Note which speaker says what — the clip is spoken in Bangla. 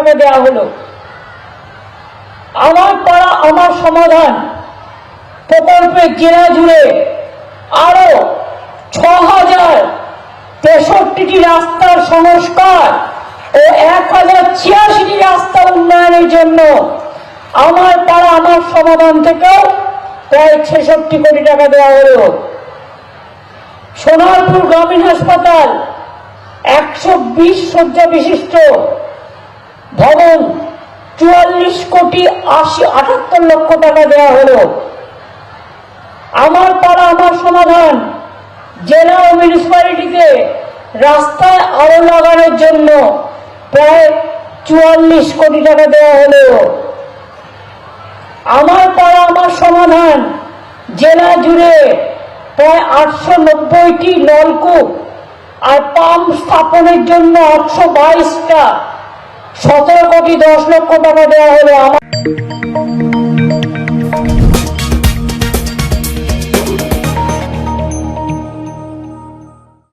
Speaker 1: টাকা দেওয়া হলো। আমার পাড়া আমার সমাধান প্রকল্পে জেলা জুড়ে আরো 6063টি রাস্তার সংস্কার ও 1086টি রাস্তা উন্নয়নের জন্য আমার পাড়া আমার সমাধান থেকেও প্রায় 66 কোটি টাকা দেওয়া হলো। সোনারপুর গ্রামীণ হাসপাতাল 120 শয্যা বিশিষ্ট ভবন 44,78 লক্ষ টাকা দেওয়া হলো। আমার পাড়া আমার সমাধান জেলা ও মিউনিসিপ্যালিটিতে রাস্তায় আলো লাগানোর জন্য প্রায় 44 কোটি টাকা দেওয়া হলো। আমার পাড়া আমার সমাধান জেলা জুড়ে প্রায় 890টি নলকূপ আর পাম্প স্থাপনের জন্য 822টা 17 কোটি 10 লক্ষ টাকা দেওয়া হলো।